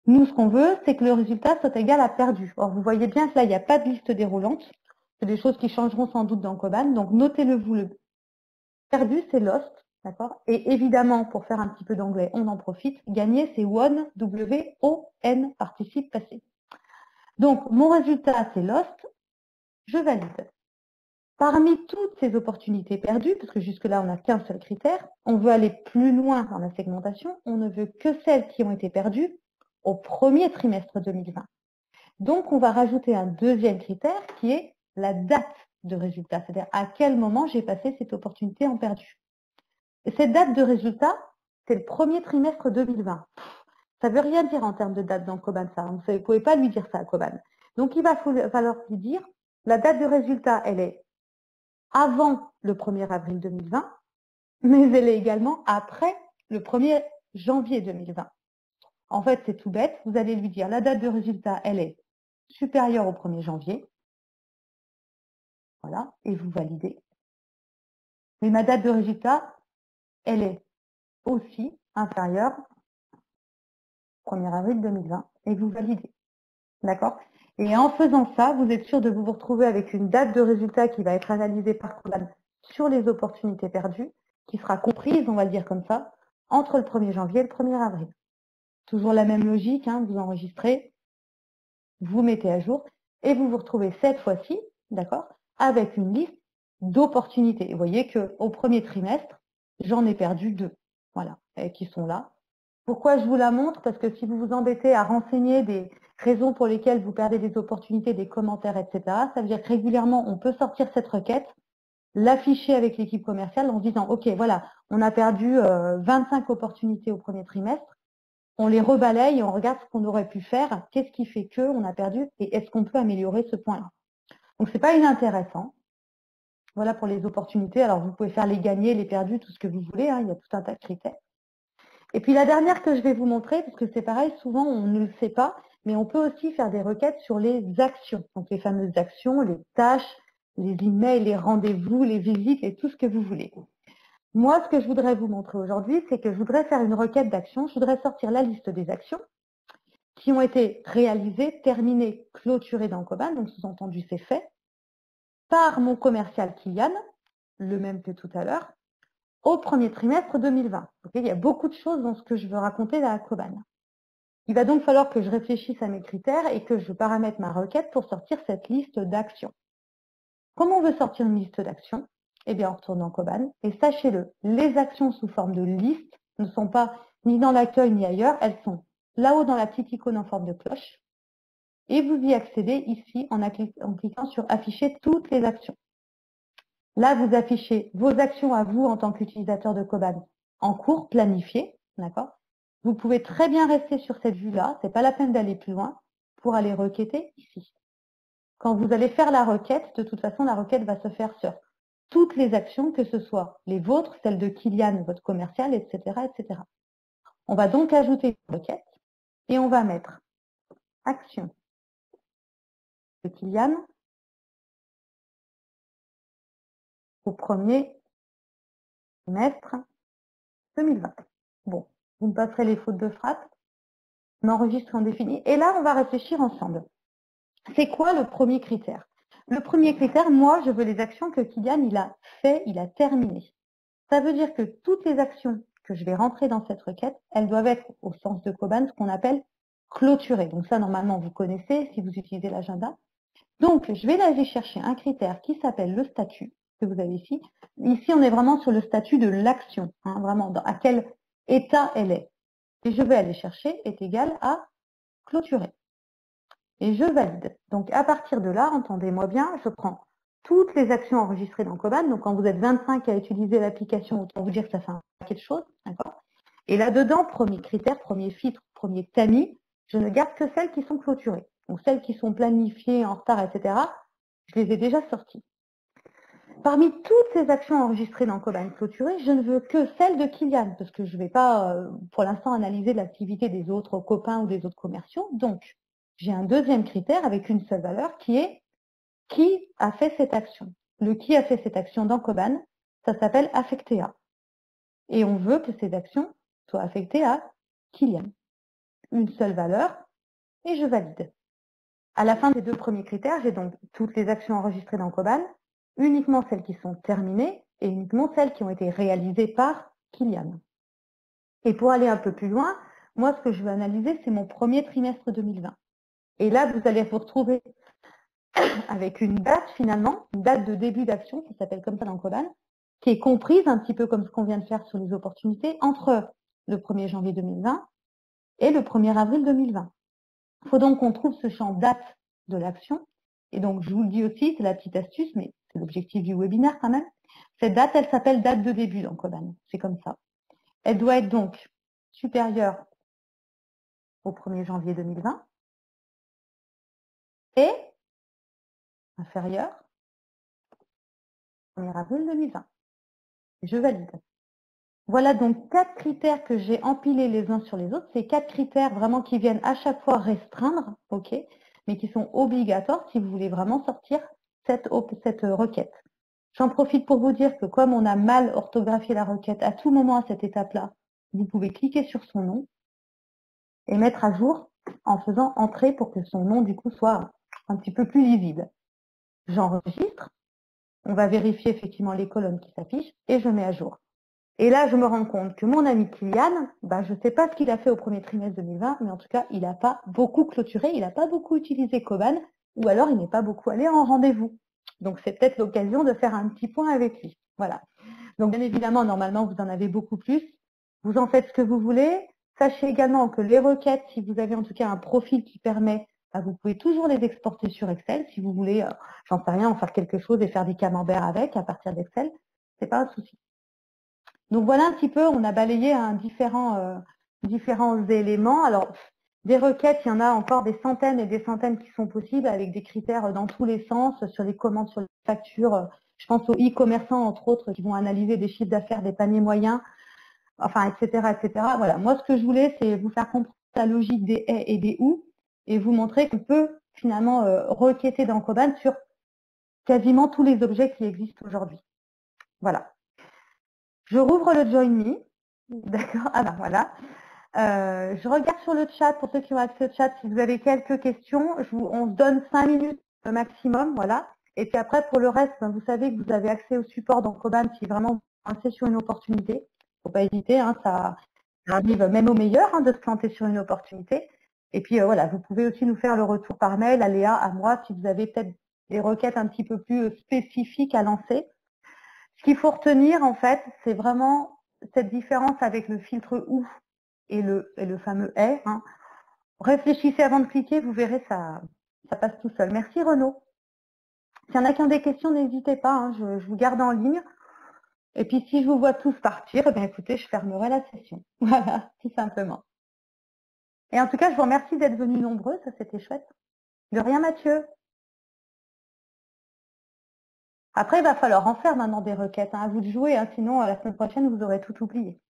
Nous, ce qu'on veut, c'est que le résultat soit égal à perdu. Or, vous voyez bien que là, il n'y a pas de liste déroulante. C'est des choses qui changeront sans doute dans Koban. Donc, notez-le vous. Le perdu, c'est lost. D'accord. Et évidemment, pour faire un petit peu d'anglais, on en profite. Gagner, c'est won, W-O-N, participe passé. Donc, mon résultat, c'est lost. Je valide. Parmi toutes ces opportunités perdues, parce que jusque-là, on n'a qu'un seul critère, on veut aller plus loin dans la segmentation. On ne veut que celles qui ont été perdues au premier trimestre 2020. Donc, on va rajouter un deuxième critère qui est la date de résultat, c'est-à-dire à quel moment j'ai passé cette opportunité en perdu. Et cette date de résultat, c'est le premier trimestre 2020. Ça ne veut rien dire en termes de date dans Koban, ça. Vous ne pouvez pas lui dire ça à Koban. Donc, il va falloir lui dire, la date de résultat, elle est avant le 1er avril 2020, mais elle est également après le 1er janvier 2020. En fait, c'est tout bête. Vous allez lui dire, la date de résultat, elle est supérieure au 1er janvier. Voilà, et vous validez. Mais ma date de résultat, elle est aussi inférieure au 1er avril 2020 et vous validez. D'accord? Et en faisant ça, vous êtes sûr de vous retrouver avec une date de résultat qui va être analysée par Koban sur les opportunités perdues, qui sera comprise, on va le dire comme ça, entre le 1er janvier et le 1er avril. Toujours la même logique, hein, vous enregistrez, vous mettez à jour et vous vous retrouvez cette fois-ci, d'accord, avec une liste d'opportunités. Vous voyez qu'au premier trimestre, j'en ai perdu 2, voilà, et qui sont là. Pourquoi je vous la montre? Parce que si vous vous embêtez à renseigner des raisons pour lesquelles vous perdez des opportunités, des commentaires, etc., ça veut dire que régulièrement, on peut sortir cette requête, l'afficher avec l'équipe commerciale en disant, OK, voilà, on a perdu 25 opportunités au premier trimestre, on les rebalaye et on regarde ce qu'on aurait pu faire, qu'est-ce qui fait qu'on a perdu et est-ce qu'on peut améliorer ce point-là. Donc, ce n'est pas inintéressant. Voilà pour les opportunités. Alors, vous pouvez faire les gagnés, les perdus, tout ce que vous voulez. Hein, il y a tout un tas de critères. Et puis, la dernière que je vais vous montrer, parce que c'est pareil, souvent, on ne le sait pas, mais on peut aussi faire des requêtes sur les actions. Donc, les fameuses actions, les tâches, les emails, les rendez-vous, les visites et tout ce que vous voulez. Moi, ce que je voudrais vous montrer aujourd'hui, c'est que je voudrais faire une requête d'action. Je voudrais sortir la liste des actions qui ont été réalisées, terminées, clôturées dans Koban, donc sous-entendu c'est fait, par mon commercial Kylian, le même que tout à l'heure, au premier trimestre 2020. Okay, il y a beaucoup de choses dans ce que je veux raconter à Koban. Il va donc falloir que je réfléchisse à mes critères et que je paramètre ma requête pour sortir cette liste d'actions. Comment on veut sortir une liste d'actions? Eh bien, on retourne dans Koban. Et sachez-le, les actions sous forme de liste ne sont pas ni dans l'accueil ni ailleurs. Elles sont là-haut dans la petite icône en forme de cloche. Et vous y accédez ici en cliquant sur afficher toutes les actions. Là, vous affichez vos actions à vous en tant qu'utilisateur de Koban en cours, planifiées, d'accord? Vous pouvez très bien rester sur cette vue-là, c'est pas la peine d'aller plus loin pour aller requêter ici. Quand vous allez faire la requête, de toute façon, la requête va se faire sur toutes les actions, que ce soit les vôtres, celles de Kylian, votre commercial, etc., etc. On va donc ajouter une requête et on va mettre action de Kylian au premier trimestre 2020. Bon, vous me passerez les fautes de frappe, on enregistre en défini. Et là, on va réfléchir ensemble. C'est quoi le premier critère? Le premier critère, moi, je veux les actions que Kylian, il a fait, il a terminé. Ça veut dire que toutes les actions que je vais rentrer dans cette requête, elles doivent être, au sens de Koban, ce qu'on appelle clôturées. Donc ça, normalement, vous connaissez si vous utilisez l'agenda. Donc, je vais aller chercher un critère qui s'appelle le statut, que vous avez ici. Ici, on est vraiment sur le statut de l'action, hein, vraiment, à quel état elle est. Et je vais aller chercher est égal à clôturer. Et je valide. Donc, à partir de là, entendez-moi bien, je prends toutes les actions enregistrées dans Koban. Donc, quand vous êtes 25 à utiliser l'application, autant vous dire que ça fait un paquet de choses. D'accord ? Et là-dedans, premier critère, premier filtre, premier tamis, je ne garde que celles qui sont clôturées. Donc, celles qui sont planifiées, en retard, etc., je les ai déjà sorties. Parmi toutes ces actions enregistrées dans Koban clôturées, je ne veux que celles de Kylian, parce que je ne vais pas, pour l'instant, analyser l'activité des autres copains ou des autres commerciaux. Donc, j'ai un deuxième critère avec une seule valeur qui est qui a fait cette action. Le qui a fait cette action dans Koban, ça s'appelle affecté à. Et on veut que ces actions soient affectées à Kylian. Une seule valeur et je valide. À la fin des deux premiers critères, j'ai donc toutes les actions enregistrées dans Koban, uniquement celles qui sont terminées et uniquement celles qui ont été réalisées par Kylian. Et pour aller un peu plus loin, moi, ce que je veux analyser, c'est mon premier trimestre 2020. Et là, vous allez vous retrouver avec une date, finalement, une date de début d'action, qui s'appelle comme ça dans Koban, qui est comprise, un petit peu comme ce qu'on vient de faire sur les opportunités, entre le 1er janvier 2020 et le 1er avril 2020. Il faut donc qu'on trouve ce champ date de l'action. Et donc, je vous le dis aussi, c'est la petite astuce, mais c'est l'objectif du webinaire quand même. Cette date, elle s'appelle date de début dans Koban. C'est comme ça. Elle doit être donc supérieure au 1er janvier 2020 et inférieure au 1er avril 2020. Je valide. Voilà donc 4 critères que j'ai empilés les uns sur les autres. Ces 4 critères vraiment qui viennent à chaque fois restreindre, ok, mais qui sont obligatoires si vous voulez vraiment sortir cette requête. J'en profite pour vous dire que comme on a mal orthographié la requête, à tout moment à cette étape-là, vous pouvez cliquer sur son nom et mettre à jour en faisant entrer pour que son nom du coup soit un petit peu plus lisible. J'enregistre, on va vérifier effectivement les colonnes qui s'affichent et je mets à jour. Et là, je me rends compte que mon ami Kylian, je ne sais pas ce qu'il a fait au premier trimestre 2020, mais en tout cas, il n'a pas beaucoup clôturé, il n'a pas beaucoup utilisé Koban, ou alors il n'est pas beaucoup allé en rendez-vous. Donc, c'est peut-être l'occasion de faire un petit point avec lui. Voilà. Donc, bien évidemment, normalement, vous en avez beaucoup plus. Vous en faites ce que vous voulez. Sachez également que les requêtes, si vous avez en tout cas un profil qui permet, vous pouvez toujours les exporter sur Excel. Si vous voulez, j'en sais rien, en faire quelque chose et faire des camemberts avec à partir d'Excel, c'est pas un souci. Donc voilà un petit peu, on a balayé différents éléments. Alors, des requêtes, il y en a encore des centaines et des centaines qui sont possibles avec des critères dans tous les sens, sur les commandes, sur les factures. Je pense aux e-commerçants, entre autres, qui vont analyser des chiffres d'affaires, des paniers moyens, enfin, etc., etc. Voilà, moi, ce que je voulais, c'est vous faire comprendre la logique des et et des ou et vous montrer qu'on peut finalement requêter dans Koban sur quasiment tous les objets qui existent aujourd'hui. Voilà. Je rouvre le Join Me. D'accord. Ah ben voilà. Je regarde sur le chat, pour ceux qui ont accès au chat, si vous avez quelques questions, on se donne 5 minutes maximum, voilà. Et puis après, pour le reste, vous savez que vous avez accès au support dans Koban si vraiment vous planter sur une opportunité. Il ne faut pas hésiter, hein, ça arrive même au meilleur de se planter sur une opportunité. Et puis voilà, vous pouvez aussi nous faire le retour par mail à Léa, à moi, si vous avez peut-être des requêtes un petit peu plus spécifiques à lancer. Ce qu'il faut retenir, en fait, c'est vraiment cette différence avec le filtre OU et le fameux est. Hein. Réfléchissez avant de cliquer, vous verrez, ça passe tout seul. Merci Renaud. S'il y en a qui ont des questions, n'hésitez pas, hein, je vous garde en ligne. Et puis si je vous vois tous partir, eh bien, écoutez, je fermerai la session. Voilà, tout simplement. Et en tout cas, je vous remercie d'être venus nombreux, ça c'était chouette. De rien Mathieu. Après, il va falloir en faire maintenant des requêtes, hein, à vous de jouer, hein, sinon la semaine prochaine, vous aurez tout oublié.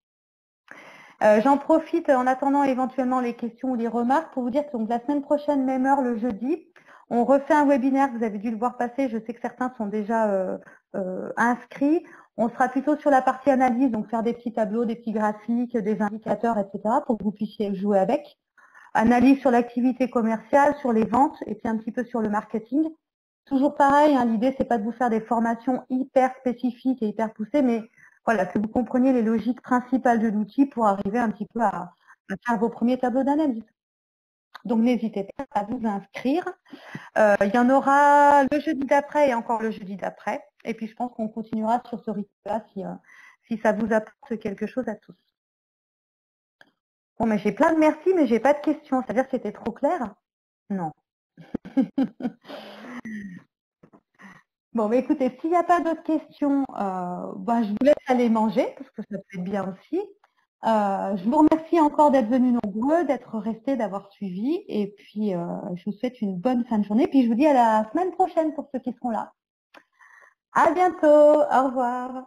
J'en profite en attendant éventuellement les questions ou les remarques pour vous dire que donc, la semaine prochaine, même heure, le jeudi, on refait un webinaire, vous avez dû le voir passer, je sais que certains sont déjà inscrits. On sera plutôt sur la partie analyse, donc faire des petits tableaux, des petits graphiques, des indicateurs, etc. pour que vous puissiez jouer avec. Analyse sur l'activité commerciale, sur les ventes et puis un petit peu sur le marketing. Toujours pareil, hein, l'idée c'est pas de vous faire des formations hyper spécifiques et hyper poussées, mais voilà, que vous compreniez les logiques principales de l'outil pour arriver un petit peu à faire vos premiers tableaux d'analyse. Donc n'hésitez pas à vous inscrire. Il y en aura le jeudi d'après et encore le jeudi d'après. Et puis je pense qu'on continuera sur ce rythme-là si ça vous apporte quelque chose à tous. Bon, mais j'ai plein de merci, mais j'ai pas de questions. C'est-à-dire que c'était trop clair? Non. Bon, mais écoutez, s'il n'y a pas d'autres questions, je vous laisse aller manger, parce que ça peut être bien aussi. Je vous remercie encore d'être venus nombreux, d'être restés, d'avoir suivi. Et puis, je vous souhaite une bonne fin de journée. Puis, je vous dis à la semaine prochaine pour ceux qui seront là. À bientôt. Au revoir.